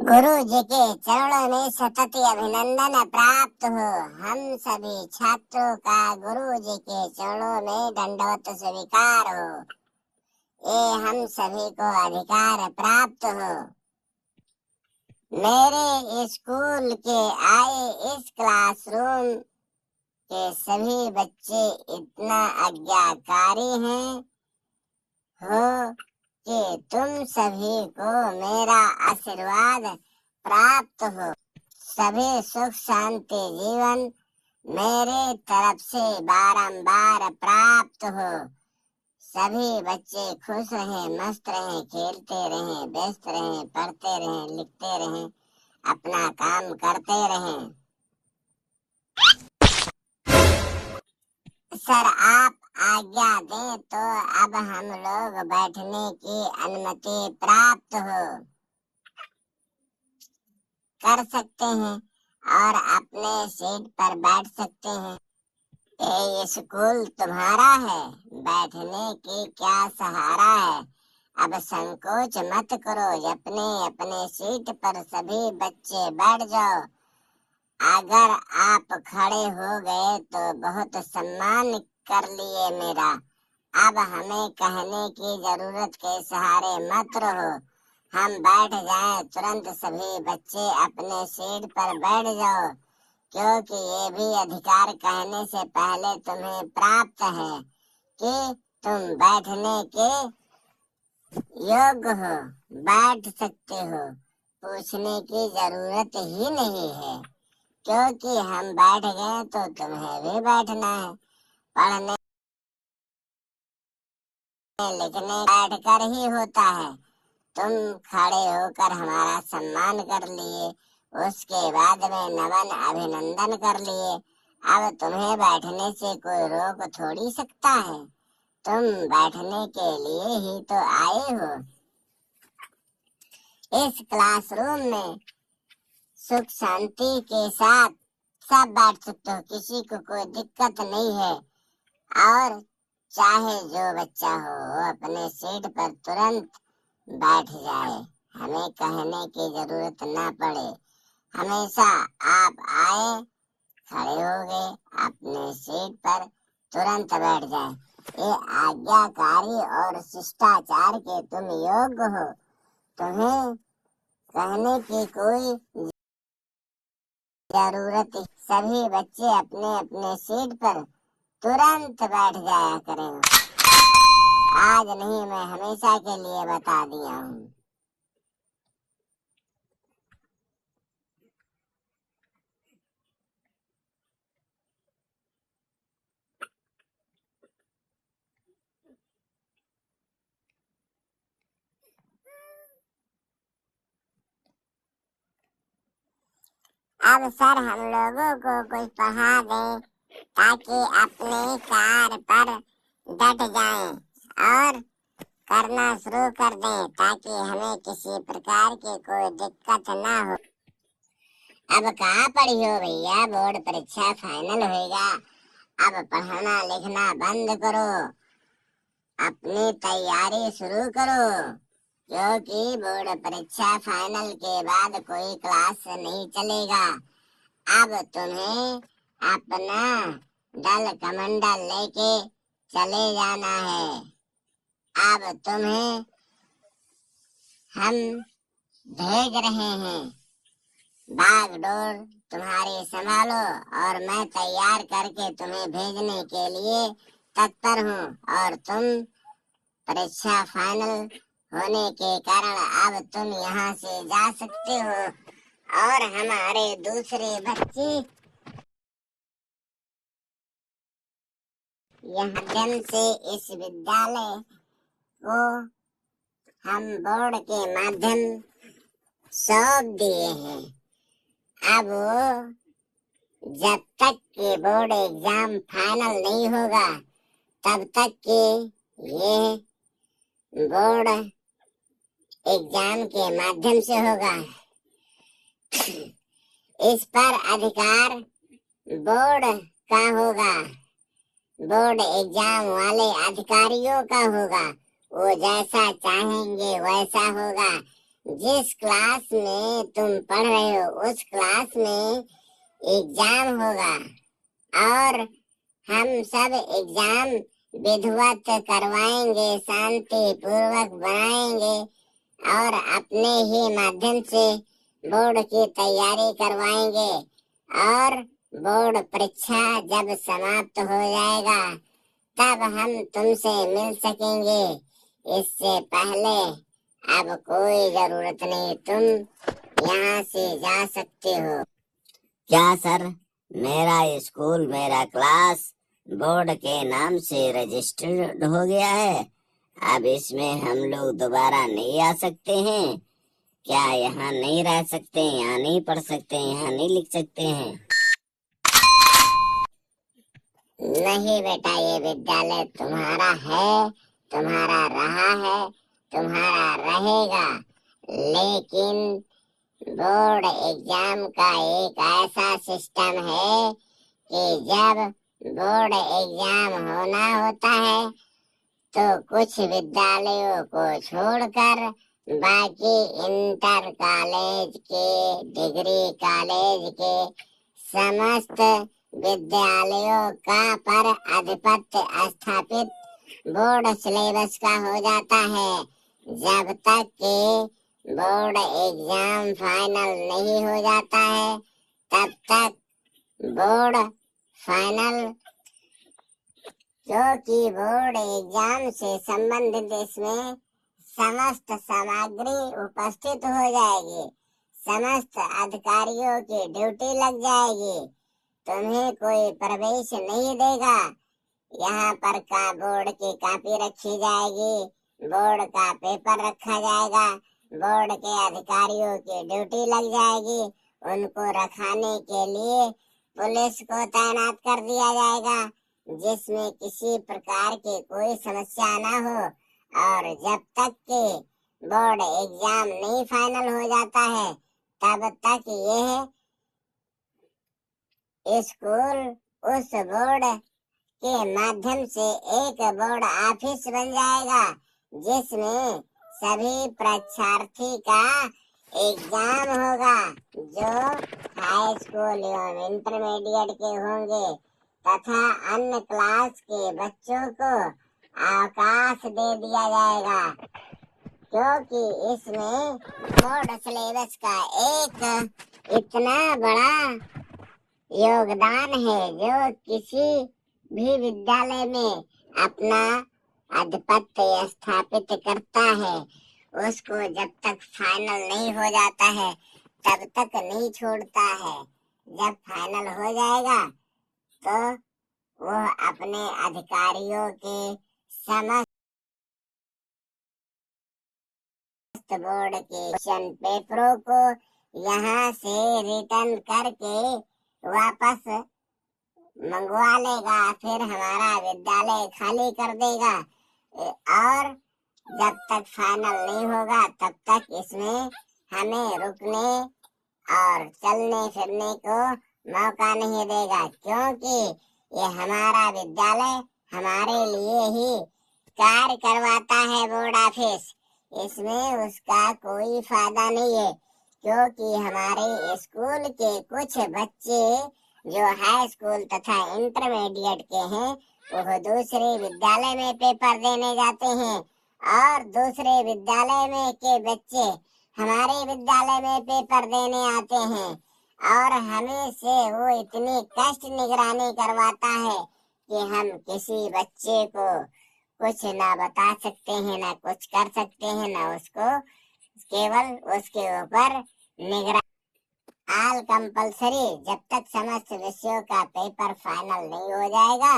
गुरु जी के चरणों में सतत अभिनंदन प्राप्त हो। हम सभी छात्रों का गुरु जी के चरणों में दंडवत स्वीकार हो। ये हम सभी को अधिकार प्राप्त हो। मेरे स्कूल के आए इस क्लासरूम के सभी बच्चे इतना आज्ञाकारी हैं हो कि तुम सभी को मेरा आशीर्वाद प्राप्त हो। सभी सुख शांति जीवन मेरे तरफ से बारंबार प्राप्त हो। सभी बच्चे खुश रहें, मस्त रहें, खेलते रहें, व्यस्त रहें, पढ़ते रहें, लिखते रहें, अपना काम करते रहें। सर आप आज्ञा दें तो अब हम लोग बैठने की अनुमति प्राप्त हो कर सकते हैं और अपने सीट पर बैठ सकते हैं। ये स्कूल तुम्हारा है, बैठने की क्या सहारा है। अब संकोच मत करो, अपने अपने सीट पर सभी बच्चे बैठ जाओ। अगर आप खड़े हो गए तो बहुत सम्मान कर लिए मेरा। अब हमें कहने की जरूरत के सहारे मत रहो। हम बैठ जाएं, तुरंत सभी बच्चे अपने सीट पर बैठ जाओ, क्योंकि ये भी अधिकार कहने से पहले तुम्हें प्राप्त है कि तुम बैठने के योग्य हो, बैठ सकते हो। पूछने की जरूरत ही नहीं है, क्योंकि हम बैठ गए तो तुम्हें भी बैठना है। पढ़ने लिखने बैठ कर ही होता है। तुम खड़े होकर हमारा सम्मान कर लिए, उसके बाद में नमन अभिनंदन कर लिए। अब तुम्हें बैठने से कोई रोक थोड़ी सकता है। तुम बैठने के लिए ही तो आए हो। इस क्लासरूम में सुख शांति के साथ सब बैठ सकते हो, किसी को कोई दिक्कत नहीं है। और चाहे जो बच्चा हो वो अपने सीट पर तुरंत बैठ जाए, हमें कहने की जरूरत ना पड़े। हमेशा आप आए, खड़े हो गए, अपने सीट पर तुरंत बैठ जाए। ये आज्ञाकारी और शिष्टाचार के तुम योग्य हो। तुम्हें कहने की कोई जरूरत। सभी बच्चे अपने अपने सीट पर तुरंत बैठ जाया करें। आज नहीं, मैं हमेशा के लिए बता दिया हूँ। अब सर हम लोगों को कुछ पढ़ा दें ताकि अपने कार्य पर डट जाएं और करना शुरू कर दें, ताकि हमें किसी प्रकार की कोई दिक्कत ना हो। अब कहाँ पढ़ी हो भैया, बोर्ड परीक्षा फाइनल होगा। अब पढ़ना लिखना बंद करो, अपनी तैयारी शुरू करो, क्योंकि बोर्ड परीक्षा फाइनल के बाद कोई क्लास नहीं चलेगा। अब तुम्हें अपना दल कमंडल लेके चले जाना है। अब तुम्हें हम भेज रहे हैं, बागडोर तुम्हारी संभालो, और मैं तैयार करके तुम्हें भेजने के लिए तत्पर हूँ। और तुम परीक्षा फाइनल होने के कारण अब तुम यहाँ से जा सकते हो, और हमारे दूसरे बच्चे माध्यम से इस विद्यालय को हम बोर्ड के माध्यम सौंप दिए हैं। अब जब तक कि बोर्ड एग्जाम फाइनल नहीं होगा तब तक कि ये बोर्ड एग्जाम के माध्यम से होगा। इस पर अधिकार बोर्ड का होगा, बोर्ड एग्जाम वाले अधिकारियों का होगा। वो जैसा चाहेंगे वैसा होगा। जिस क्लास में तुम पढ़ रहे हो उस क्लास में एग्जाम होगा और हम सब एग्जाम विधिवत करवाएंगे, शांति पूर्वक बनाएंगे और अपने ही माध्यम से बोर्ड की तैयारी करवाएंगे। और बोर्ड परीक्षा जब समाप्त हो जाएगा तब हम तुमसे मिल सकेंगे। इससे पहले अब कोई जरूरत नहीं, तुम यहाँ से जा सकते हो। क्या सर, मेरा स्कूल, मेरा क्लास बोर्ड के नाम से रजिस्टर्ड हो गया है? अब इसमें हम लोग दोबारा नहीं आ सकते हैं क्या? यहाँ नहीं रह सकते, यहाँ नहीं पढ़ सकते, यहाँ नहीं लिख सकते हैं? नहीं बेटा, ये विद्यालय तुम्हारा है, तुम्हारा रहा है, तुम्हारा रहेगा। लेकिन बोर्ड एग्जाम का एक ऐसा सिस्टम है कि जब बोर्ड एग्जाम होना होता है तो कुछ विद्यालयों को छोड़कर बाकी इंटर कॉलेज के, डिग्री कॉलेज के समस्त विद्यालयों का पर आधिपत्य स्थापित बोर्ड सिलेबस का हो जाता है। जब तक कि बोर्ड एग्जाम फाइनल नहीं हो जाता है तब तक बोर्ड फाइनल, क्योंकि बोर्ड एग्जाम से संबंधित इसमें समस्त सामग्री उपस्थित हो जाएगी, समस्त अधिकारियों की ड्यूटी लग जाएगी, तुम्हें कोई प्रवेश नहीं देगा। यहाँ पर का बोर्ड की कॉपी रखी जाएगी, बोर्ड का पेपर रखा जाएगा, बोर्ड के अधिकारियों की ड्यूटी लग जाएगी, उनको रखाने के लिए पुलिस को तैनात कर दिया जाएगा जिसमें किसी प्रकार की कोई समस्या ना हो। और जब तक कि बोर्ड एग्जाम नहीं फाइनल हो जाता है तब तक यह स्कूल उस बोर्ड के माध्यम से एक बोर्ड ऑफिस बन जाएगा जिसमें सभी परीक्षार्थी का एग्जाम होगा जो हाई स्कूल एवं इंटरमीडिएट के होंगे तथा अन्य क्लास के बच्चों को अवकाश दे दिया जाएगा, क्योंकि इसमें बोर्ड सिलेबस का एक इतना बड़ा योगदान है जो किसी भी विद्यालय में अपना आधिपत्य स्थापित करता है। उसको जब तक फाइनल नहीं हो जाता है तब तक नहीं छोड़ता है। जब फाइनल हो जाएगा तो वह अपने अधिकारियों के समस्त बोर्ड के क्वेश्चन पेपरों को यहाँ से रिटर्न करके वापस मंगवा लेगा, फिर हमारा विद्यालय खाली कर देगा। और जब तक फाइनल नहीं होगा तब तक इसमें हमें रुकने और चलने फिरने को मौका नहीं देगा, क्योंकि ये हमारा विद्यालय हमारे लिए ही कार्य करवाता है बोर्ड ऑफिस। इसमें उसका कोई फायदा नहीं है, क्योंकि हमारे स्कूल के कुछ बच्चे जो हाई स्कूल तथा इंटरमीडिएट के हैं वह दूसरे विद्यालय में पेपर देने जाते हैं और दूसरे विद्यालय में के बच्चे हमारे विद्यालय में पेपर देने आते हैं और हमें से वो इतनी कष्ट निगरानी करवाता है कि हम किसी बच्चे को कुछ ना बता सकते हैं, ना कुछ कर सकते हैं, ना उसको केवल उसके ऊपर निगरानी। ऑल कंपलसरी, जब तक समस्त विषयों का पेपर फाइनल नहीं हो जाएगा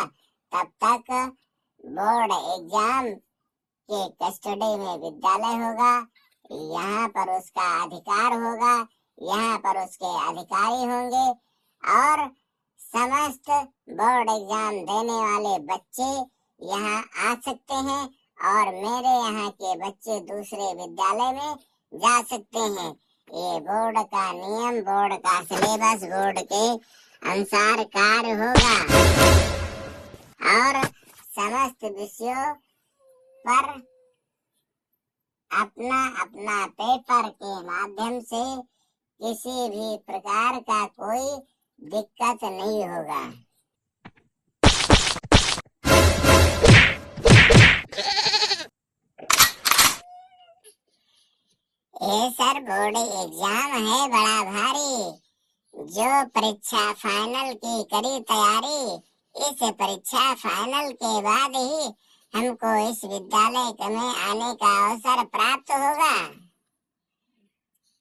तब तक बोर्ड एग्जाम के कस्टडी में विद्यालय होगा, यहाँ पर उसका अधिकार होगा, यहाँ पर उसके अधिकारी होंगे और समस्त बोर्ड एग्जाम देने वाले बच्चे यहाँ आ सकते हैं और मेरे यहाँ के बच्चे दूसरे विद्यालय में जा सकते हैं। ये बोर्ड का नियम, बोर्ड का सिलेबस, बोर्ड के अनुसार कार्य होगा और समस्त विषयों पर अपना अपना पेपर के माध्यम से किसी भी प्रकार का कोई दिक्कत नहीं होगा। ये सर बोर्ड एग्जाम है बड़ा भारी। जो परीक्षा फाइनल की करी तैयारी, इस परीक्षा फाइनल के बाद ही हमको इस विद्यालय में आने का अवसर प्राप्त होगा।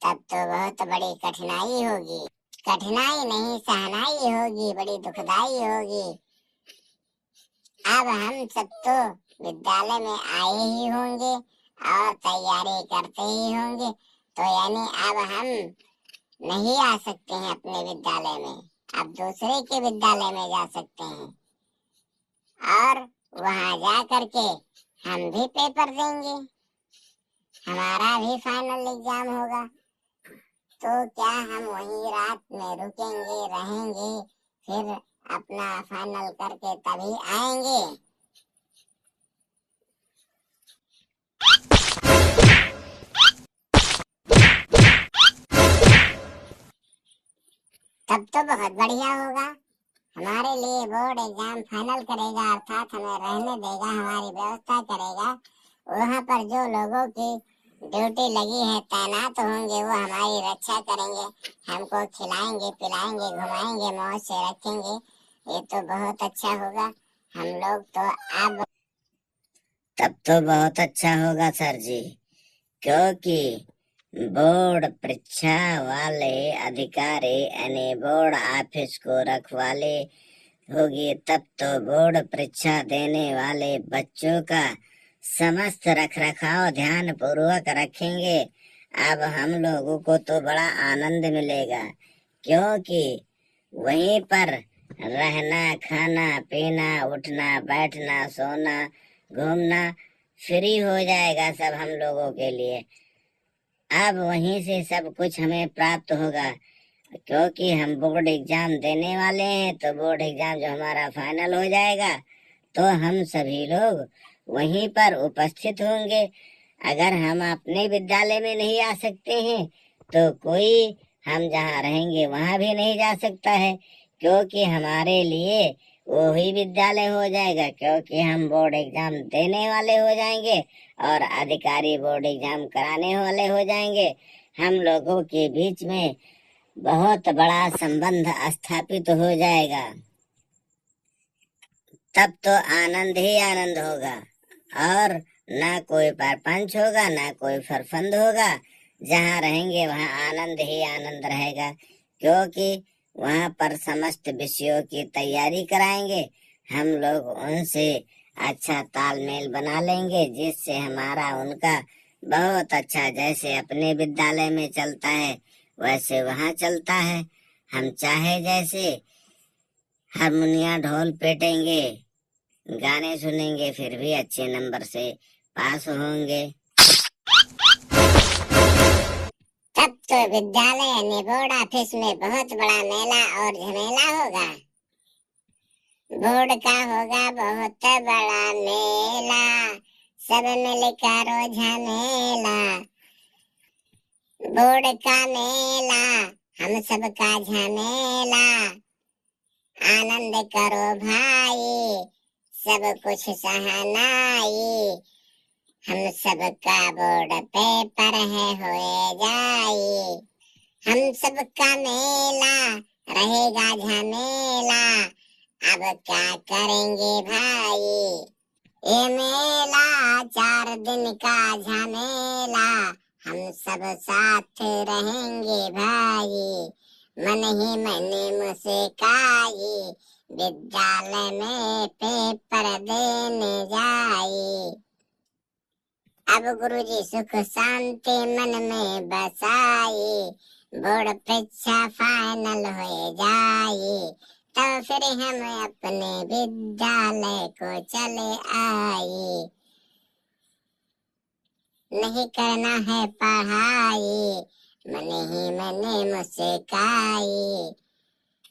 तब तो बहुत बड़ी कठिनाई होगी। कठिनाई नहीं, सहनाई होगी, बड़ी दुखदाई होगी। अब हम सब तो विद्यालय में आए ही होंगे और तैयारी करते ही होंगे, तो यानी अब हम नहीं आ सकते हैं अपने विद्यालय में। अब दूसरे के विद्यालय में जा सकते हैं और वहां जा करके हम भी पेपर देंगे, हमारा भी फाइनल एग्जाम होगा। तो क्या हम वहीं रात में रुकेंगे, रहेंगे, फिर अपना फाइनल करके तभी आएंगे? तब तो बहुत बढ़िया होगा। हमारे लिए बोर्ड एग्जाम फाइनल करेगा, अर्थात हमें रहने देगा, हमारी व्यवस्था करेगा। वहाँ पर जो लोगों की ड्यूटी लगी है, तैनात होंगे, वो हमारी रक्षा करेंगे, हमको खिलाएंगे, पिलाएंगे, घुमाएंगे, मौज से रखेंगे। ये तो बहुत अच्छा होगा। हम लोग तो अब तब तो बहुत अच्छा होगा सर जी, क्योंकि बोर्ड परीक्षा वाले अधिकारी यानी बोर्ड ऑफिस को रखवाले होगी, तब तो बोर्ड परीक्षा देने वाले बच्चों का समस्त रख रखाव ध्यान पूर्वक रखेंगे। अब हम लोगों को तो बड़ा आनंद मिलेगा, क्योंकि वहीं पर रहना, खाना, पीना, उठना, बैठना, सोना, घूमना फ्री हो जाएगा सब हम लोगों के लिए। अब वहीं से सब कुछ हमें प्राप्त होगा, क्योंकि हम बोर्ड एग्जाम देने वाले हैं। तो बोर्ड एग्जाम जो हमारा फाइनल हो जाएगा, तो हम सभी लोग वहीं पर उपस्थित होंगे। अगर हम अपने विद्यालय में नहीं आ सकते हैं, तो कोई हम जहाँ रहेंगे वहाँ भी नहीं जा सकता है, क्योंकि हमारे लिए वही विद्यालय हो जाएगा, क्योंकि हम बोर्ड एग्जाम देने वाले हो जाएंगे और अधिकारी बोर्ड एग्जाम कराने वाले हो जाएंगे। हम लोगों के बीच में बहुत बड़ा संबंध स्थापित हो जाएगा। तब तो आनंद ही आनंद होगा और ना कोई परपंच होगा, ना कोई फरफंद होगा। जहाँ रहेंगे वहाँ आनंद ही आनंद रहेगा, क्योंकि वहाँ पर समस्त विषयों की तैयारी कराएंगे। हम लोग उनसे अच्छा तालमेल बना लेंगे, जिससे हमारा उनका बहुत अच्छा, जैसे अपने विद्यालय में चलता है वैसे वहाँ चलता है। हम चाहे जैसे हारमोनिया ढोल पेटेंगे, गाने सुनेंगे, फिर भी अच्छे नंबर से पास होंगे। तब तो विद्यालय यानी बोर्ड ऑफिस में बहुत बड़ा मेला और झमेला होगा। बोर्ड का होगा बहुत बड़ा मेला, सब मिलकर झमेला। बोर्ड का मेला, हम सब का झमेला। आनंद करो भाई, सब कुछ सहनाई। हम सबका बोर्ड पेपर है होए जाई। हम सबका मेला रहेगा झमेला। अब क्या करेंगे भाई? ये मेला 4 दिन का झमेला, हम सब साथ रहेंगे भाई। मन ही मन मुस्काई, विद्यालय में पेपर देने जाई। अब गुरुजी सुख शांति मन में बसाई, बोर्ड परीक्षा फाइनल हो जाई। तो फिर हम अपने विद्यालय को चले आई। नहीं करना है पढ़ाई, मन ही मन मुस्काई।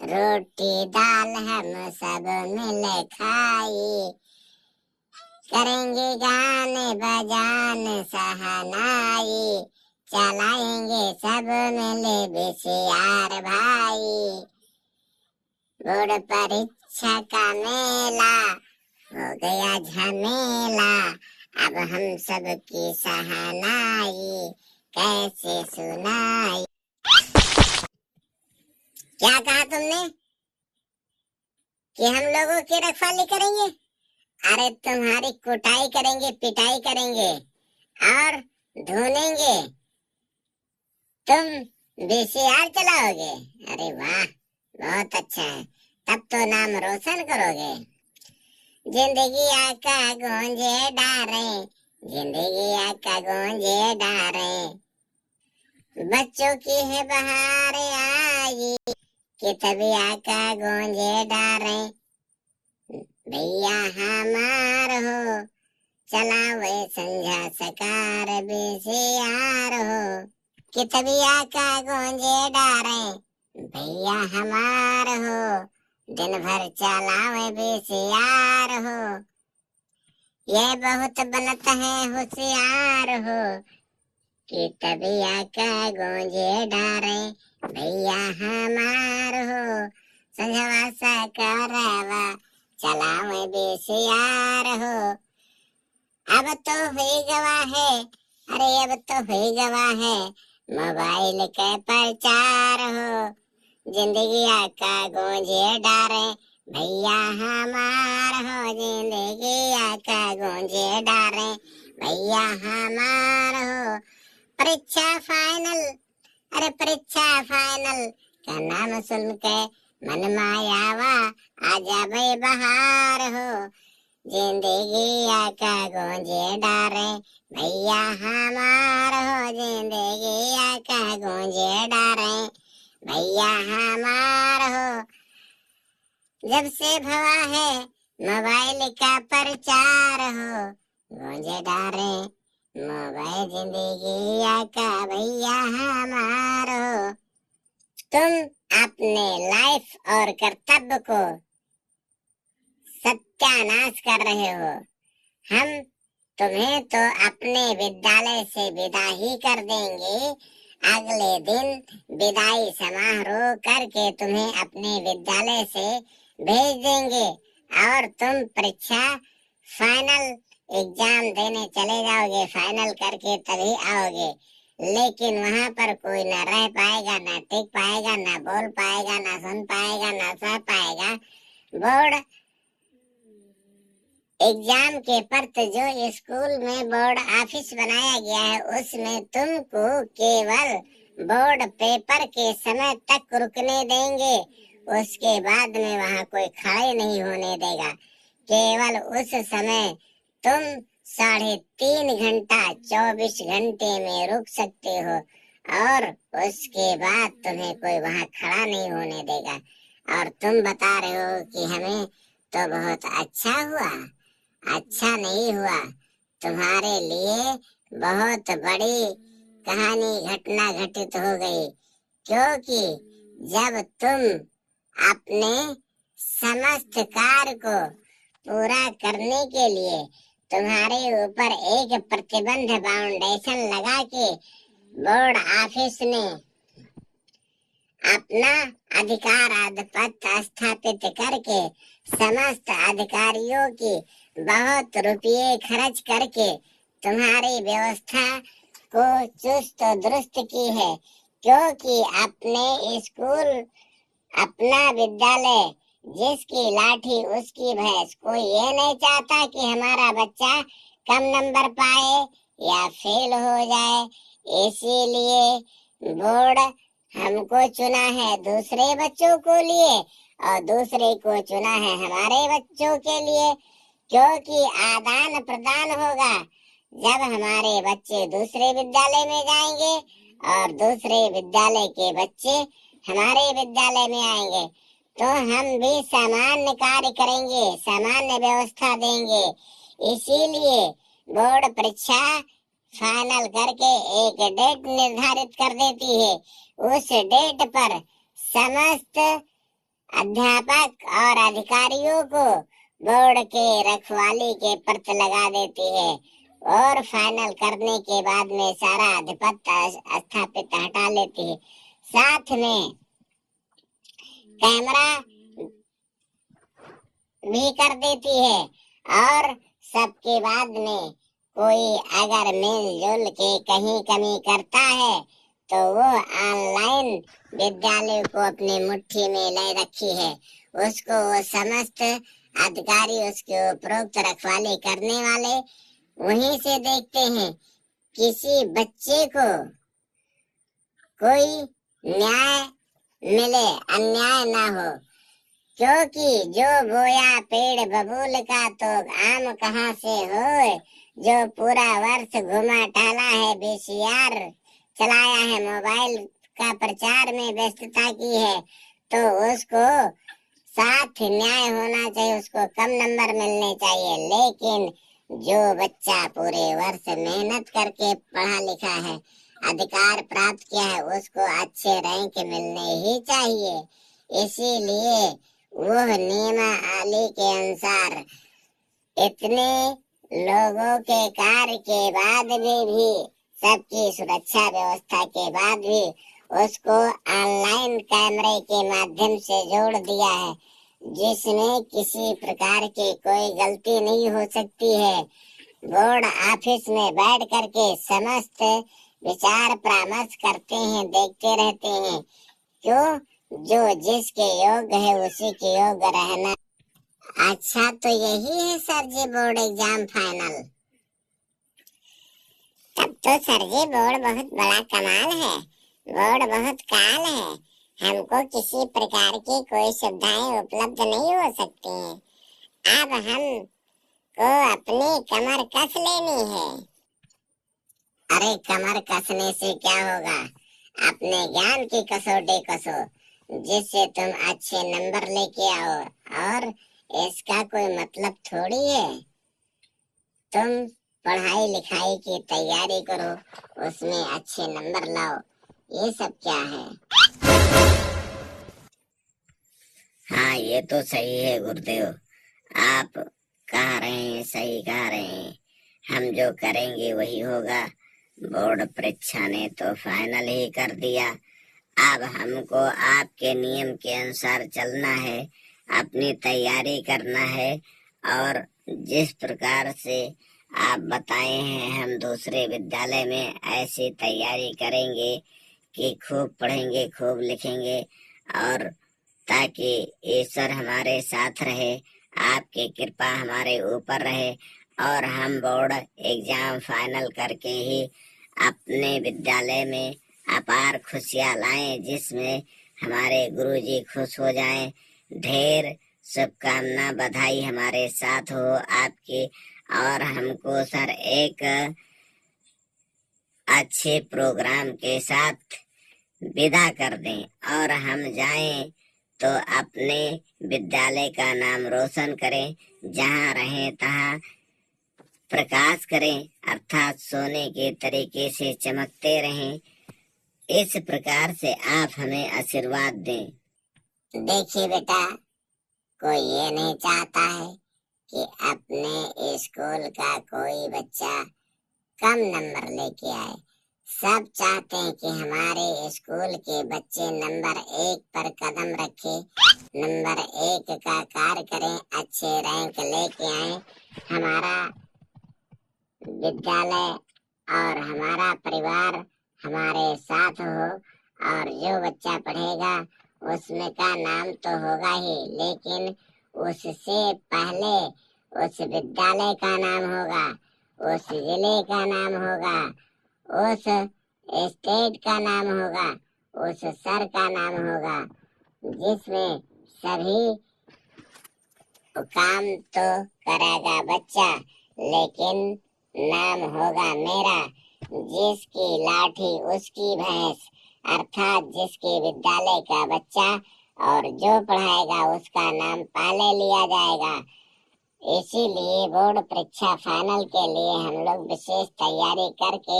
रोटी दाल हम सब मिल खाई। करेंगे गाने बजाने सहनाई, चलाएंगे सब मिले बीसीआर भाई। बोर्ड परीक्षा का मेला हो गया झमेला, अब हम सब की सहनाई कैसे सुनाई। क्या कहा तुमने कि हम लोगों की रखवाली करेंगे? अरे तुम्हारी कुटाई करेंगे, पिटाई करेंगे और ढूंढेंगे। तुम बीसीआर चलाओगे? अरे वाह, बहुत अच्छा है, तब तो नाम रोशन करोगे। जिंदगी आका गूंजे डारे, जिंदगी आका गूंजे डारे, बच्चों की है बहार आई कि तभी आका गूंजे डारे। भैया हमार हो चलावे संझा सकार बीसीआर हो कि तभी आका गूंजे डारे। भैया हमार हो दिन भर चलावे बीसीआर हो, ये बहुत बनता है होशियार हो कि तभी आका गूंजे डारे। भैया हमार हो संझवा सकारवा चलावे बीसीआर हो। अब तो हुई गवा है, अरे अब तो हुई गवा है मोबाइल के प्रचार हो। जिंदगी आका गूंजे डारे, भैया हमार हो जिंदगी आका गूंजे डारे। भैया हमार हो परीक्षा फाइनल, अरे परीक्षा फाइनल का नाम सुन के मन मायावा आजा भाई बहार हो। जिंदगी आका गूंजे डारे, भैया हमार हो जिंदगी आका गूंजे डारे। भैया हमार हो जब से भवा है मोबाइल का प्रचार हो, गूंजे डारे मोबाइल जिंदगी आका भैया हमार हो। तुम अपने लाइफ और कर्तव्य को सत्यानाश कर रहे हो। हम तुम्हें तो अपने विद्यालय से विदा ही कर देंगे। अगले दिन विदाई समारोह करके तुम्हें अपने विद्यालय से भेज देंगे और तुम परीक्षा फाइनल एग्जाम देने चले जाओगे। फाइनल करके तभी आओगे, लेकिन वहां पर कोई न रह पाएगा, न टिक पाएगा, न बोल पाएगा, न सुन पाएगा, न सह पाएगा। बोर्ड एग्जाम के पर्त जो स्कूल में बोर्ड ऑफिस बनाया गया है, उसमें तुमको केवल बोर्ड पेपर के समय तक रुकने देंगे। उसके बाद में वहां कोई खड़े नहीं होने देगा। केवल उस समय तुम 3.5 घंटा 24 घंटे में रुक सकते हो और उसके बाद तुम्हें कोई वहां खड़ा नहीं होने देगा। और तुम बता रहे हो कि हमें तो बहुत अच्छा हुआ। अच्छा नहीं हुआ, तुम्हारे लिए बहुत बड़ी कहानी घटना घटित हो गई, क्योंकि जब तुम अपने समस्त कार्य को पूरा करने के लिए तुम्हारे ऊपर एक प्रतिबंध फाउंडेशन लगा के बोर्ड ऑफिस ने अपना अधिकार आधिपत्य स्थापित करके समस्त अधिकारियों की बहुत रुपये खर्च करके तुम्हारी व्यवस्था को चुस्त दुरुस्त की है, क्योंकि अपने स्कूल अपना विद्यालय जिसकी लाठी उसकी भैंस, कोई ये नहीं चाहता कि हमारा बच्चा कम नंबर पाए या फेल हो जाए। इसीलिए बोर्ड हमको चुना है दूसरे बच्चों को लिए और दूसरे को चुना है हमारे बच्चों के लिए, क्योंकि आदान प्रदान होगा जब हमारे बच्चे दूसरे विद्यालय में जाएंगे और दूसरे विद्यालय के बच्चे हमारे विद्यालय में आएंगे, तो हम भी सामान्य कार्य करेंगे, सामान्य व्यवस्था देंगे। इसीलिए बोर्ड परीक्षा फाइनल करके एक डेट निर्धारित कर देती है। उस डेट पर समस्त अध्यापक और अधिकारियों को बोर्ड के रखवाली के पर्च लगा देती है और फाइनल करने के बाद में सारा आधिपत्य स्थापित हटा लेती है। साथ में कैमरा भी कर देती है और सबके बाद में कोई अगर मिलजुल के कहीं कमी करता है तो वो ऑनलाइन विद्यालय को अपनी मुट्ठी में ले रखी है। उसको वो समस्त अधिकारी, उसके उपरोक्त रखवाली करने वाले वहीं से देखते हैं। किसी बच्चे को कोई न्याय मिले, अन्याय ना हो, क्योंकि जो बोया पेड़ बबूल का तो आम कहाँ से होए। जो पूरा वर्ष घुमा टहला है, बीसीआर चलाया है, मोबाइल का प्रचार में व्यस्तता की है, तो उसको साथ न्याय होना चाहिए, उसको कम नंबर मिलने चाहिए। लेकिन जो बच्चा पूरे वर्ष मेहनत करके पढ़ा लिखा है, अधिकार प्राप्त किया है, उसको अच्छे रैंक मिलने ही चाहिए। इसीलिए वह नियमावली के अनुसार इतने लोगों के कार्य के बाद भी सबकी सुरक्षा व्यवस्था के बाद भी उसको ऑनलाइन कैमरे के माध्यम से जोड़ दिया है, जिसमें किसी प्रकार की कोई गलती नहीं हो सकती है। बोर्ड ऑफिस में बैठ करके समस्त विचार परामर्श करते हैं, देखते रहते हैं। क्यों? जो जिसके योग्य है उसी के योग्य रहना। अच्छा, तो यही है सर जी बोर्ड एग्जाम फाइनल। तब तो सर जी बोर्ड बहुत बड़ा कमाल है, बोर्ड बहुत काल है। हमको किसी प्रकार की कोई सुविधाएं उपलब्ध नहीं हो सकती हैं। अब हम को अपनी कमर कस लेनी है। अरे कमर कसने से क्या होगा? अपने ज्ञान की कसौटी कसो, जिससे तुम अच्छे नंबर लेके आओ। और इसका कोई मतलब थोड़ी है तुम पढ़ाई लिखाई की तैयारी करो, उसमें अच्छे नंबर लाओ, ये सब क्या है? हाँ, ये तो सही है गुरुदेव, आप कह रहे हैं, सही कह रहे हैं। हम जो करेंगे वही होगा। बोर्ड परीक्षा ने तो फाइनल ही कर दिया। अब हमको आपके नियम के अनुसार चलना है, अपनी तैयारी करना है, और जिस प्रकार से आप बताए हैं हम दूसरे विद्यालय में ऐसी तैयारी करेंगे कि खूब पढ़ेंगे, खूब लिखेंगे, और ताकि ईश्वर हमारे साथ रहे, आपकी कृपा हमारे ऊपर रहे, और हम बोर्ड एग्जाम फाइनल करके ही अपने विद्यालय में अपार खुशियां लाएं, जिसमें हमारे गुरुजी खुश हो जाएं। ढेर शुभकामना, बधाई हमारे साथ हो आपकी। और हमको सर एक अच्छे प्रोग्राम के साथ विदा कर दें और हम जाएं तो अपने विद्यालय का नाम रोशन करें, जहाँ रहें तहाँ प्रकाश करें, अर्थात सोने के तरीके से चमकते रहें। इस प्रकार से आप हमें आशीर्वाद दें। देखिए बेटा, कोई ये नहीं चाहता है कि अपने स्कूल का कोई बच्चा कम नंबर लेके आए। सब चाहते हैं कि हमारे स्कूल के बच्चे नंबर 1 पर कदम रखे, नंबर 1 का कार्य करें, अच्छे रैंक लेके आए। हमारा विद्यालय और हमारा परिवार हमारे साथ हो, और जो बच्चा पढ़ेगा उसमें का नाम तो होगा ही, लेकिन उससे पहले उस विद्यालय का नाम होगा, उस जिले का नाम होगा, उस स्टेट का नाम होगा, उस सर का नाम होगा, जिसमें सभी काम तो करेगा बच्चा, लेकिन नाम होगा मेरा। जिसकी लाठी उसकी भैंस, अर्थात जिसके विद्यालय का बच्चा और जो पढ़ाएगा उसका नाम पहले लिया जाएगा। इसीलिए बोर्ड परीक्षा फाइनल के लिए हम लोग विशेष तैयारी करके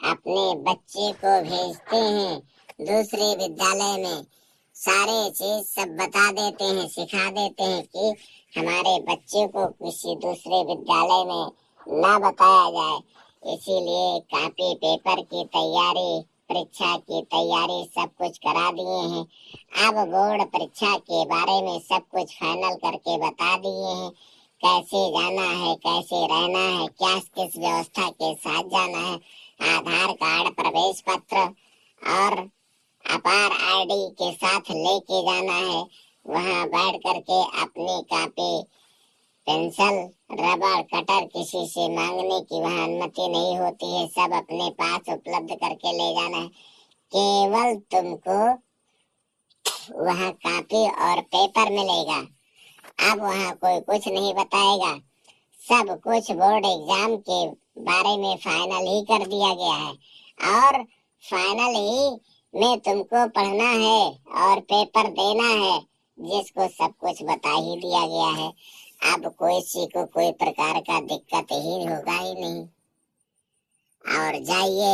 अपने बच्चे को भेजते हैं दूसरे विद्यालय में। सारे चीज सब बता देते हैं, सिखा देते हैं कि हमारे बच्चे को किसी दूसरे विद्यालय में ना बताया जाए। इसीलिए कॉपी पेपर की तैयारी, परीक्षा की तैयारी सब कुछ करा दिए हैं। अब बोर्ड परीक्षा के बारे में सब कुछ फाइनल करके बता दिए हैं, कैसे जाना है, कैसे रहना है, क्या किस व्यवस्था के साथ जाना है। आधार कार्ड, प्रवेश पत्र और अपार आईडी के साथ लेके जाना है। वहाँ बैठ करके अपनी कॉपी, पेंसिल, रबर, कटर किसी से मांगने की वहाँ अनुमति नहीं होती है, सब अपने पास उपलब्ध करके ले जाना है। केवल तुमको वहाँ कॉपी और पेपर मिलेगा। अब वहाँ कोई कुछ नहीं बताएगा, सब कुछ बोर्ड एग्जाम के बारे में फाइनल ही कर दिया गया है और फाइनल ही में तुमको पढ़ना है और पेपर देना है, जिसको सब कुछ बता ही दिया गया है। अब कोई सी को कोई प्रकार का दिक्कत ही होगा ही नहीं। और जाइए,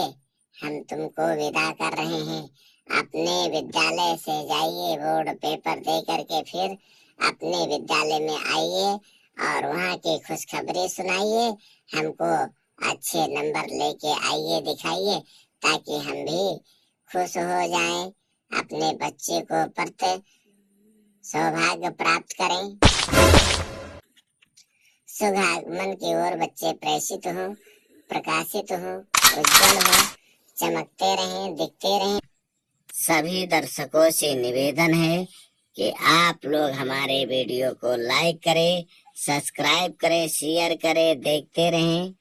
हम तुमको विदा कर रहे हैं। अपने विद्यालय से जाइए, बोर्ड पेपर दे करके फिर अपने विद्यालय में आइए और वहाँ की खुशखबरी सुनाइए। हमको अच्छे नंबर लेके आइए, दिखाइए, ताकि हम भी खुश हो जाएं, अपने बच्चे को पढ़ते सौभाग्य प्राप्त करें। सुगमन की ओर बच्चे प्रेषित हो, प्रकाशित हो, उज्जवल हो, चमकते रहें, दिखते रहें। सभी दर्शकों से निवेदन है कि आप लोग हमारे वीडियो को लाइक करें, सब्सक्राइब करें, शेयर करें, देखते रहें।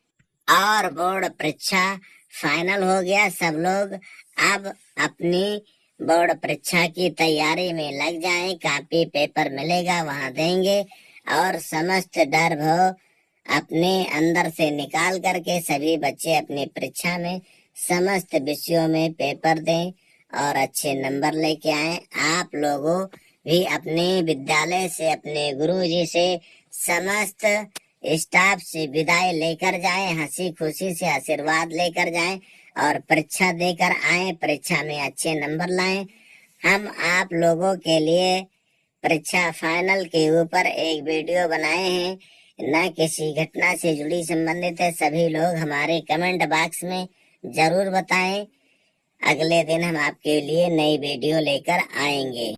और बोर्ड परीक्षा फाइनल हो गया, सब लोग अब अपनी बोर्ड परीक्षा की तैयारी में लग जाएं। कॉपी पेपर मिलेगा, वहां देंगे और समस्त डर भय अपने अंदर से निकाल करके सभी बच्चे अपनी परीक्षा में समस्त विषयों में पेपर दें और अच्छे नंबर लेके आए। आप लोगों भी अपने विद्यालय से, अपने गुरुजी से, समस्त स्टाफ से विदाई लेकर जाएं, हंसी खुशी से आशीर्वाद लेकर जाएं और परीक्षा देकर आए, परीक्षा में अच्छे नंबर लाएं। हम आप लोगों के लिए परीक्षा फाइनल के ऊपर एक वीडियो बनाए हैं, न किसी घटना से जुड़ी संबंधित है। सभी लोग हमारे कमेंट बॉक्स में जरूर बताएं। अगले दिन हम आपके लिए नई वीडियो लेकर आएंगे।